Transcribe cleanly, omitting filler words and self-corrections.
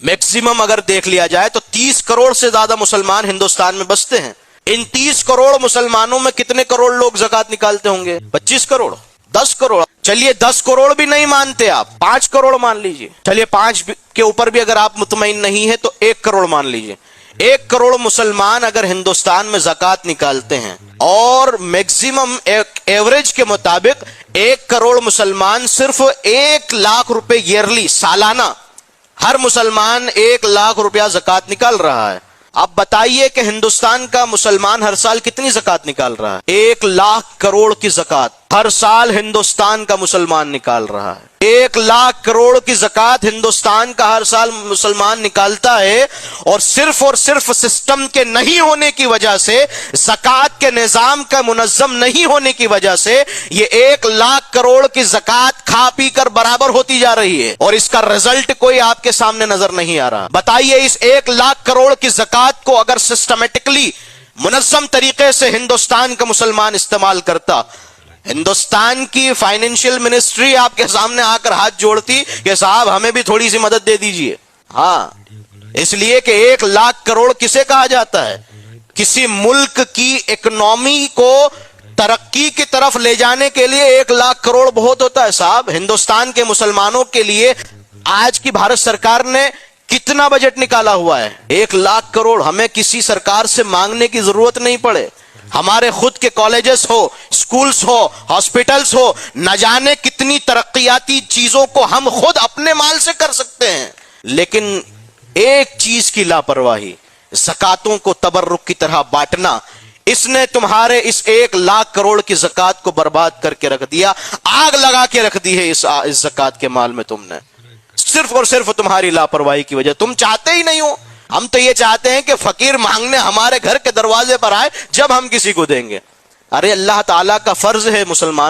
Maximum अगर देख लिया जाए तो 30 करोड़ से ज्यादा मुसलमान हिंदुस्तान में बसते हैं। इन 30 करोड़ मुसलमानों में कितने करोड़ लोग ज़कात निकालते होंगे? 25 करोड़, 10 करोड़। चलिए 10 करोड़ भी नहीं मानते आप, 5 करोड़ मान लीजिए। चलिए 5 के ऊपर भी अगर आप मुतमईन नहीं है तो 1 करोड़ मान लीजिए। 1 करोड़ मुसलमान अगर हिंदुस्तान में ज़कात निकालते हैं और मैक्सिमम एवरेज के मुताबिक 1 करोड़ मुसलमान सिर्फ 1 लाख रुपए ईयरली, सालाना हर मुसलमान 1 लाख रुपया ज़कात निकाल रहा है। आप बताइए कि हिंदुस्तान का मुसलमान हर साल कितनी ज़कात निकाल रहा है? 1 लाख करोड़ की ज़कात हर साल हिंदुस्तान का मुसलमान निकाल रहा है। 1 लाख करोड़ की ज़कात हिंदुस्तान का हर साल मुसलमान निकालता है, और सिर्फ सिस्टम के नहीं होने की वजह से, ज़कात के निज़ाम का मुनज़्ज़म नहीं होने की वजह से ये 1 लाख करोड़ की ज़कात खा पी कर बराबर होती जा रही है, और इसका रिजल्ट कोई आपके सामने नजर नहीं आ रहा। बताइए इस 1 लाख करोड़ की ज़कात को अगर सिस्टमेटिकली मुनज़्ज़म तरीके से हिंदुस्तान का मुसलमान इस्तेमाल करता, हिंदुस्तान की फाइनेंशियल मिनिस्ट्री आपके सामने आकर हाथ जोड़ती कि साहब हमें भी थोड़ी सी मदद दे दीजिए। हाँ, इसलिए कि 1 लाख करोड़ किसे कहा जाता है? किसी मुल्क की इकोनॉमी को तरक्की की तरफ ले जाने के लिए 1 लाख करोड़ बहुत होता है साहब। हिंदुस्तान के मुसलमानों के लिए आज की भारत सरकार ने कितना बजट निकाला हुआ है? 1 लाख करोड़। हमें किसी सरकार से मांगने की जरूरत नहीं पड़े। हमारे खुद के कॉलेजेस हो, स्कूल्स हो, हॉस्पिटल्स हो, न जाने कितनी तरक्कियाती चीजों को हम खुद अपने माल से कर सकते हैं। लेकिन एक चीज की लापरवाही, ज़कातों को तबर्रुक की तरह बांटना, इसने तुम्हारे इस 1 लाख करोड़ की ज़कात को बर्बाद करके रख दिया। आग लगा के रख दी है इस ज़कात के माल में तुमने, सिर्फ और सिर्फ तुम्हारी लापरवाही की वजह। तुम चाहते ही नहीं हो। हम तो ये चाहते हैं कि फकीर मांगने हमारे घर के दरवाजे पर आए, जब हम किसी को देंगे। अरे अल्लाह ताला का फर्ज है मुसलमान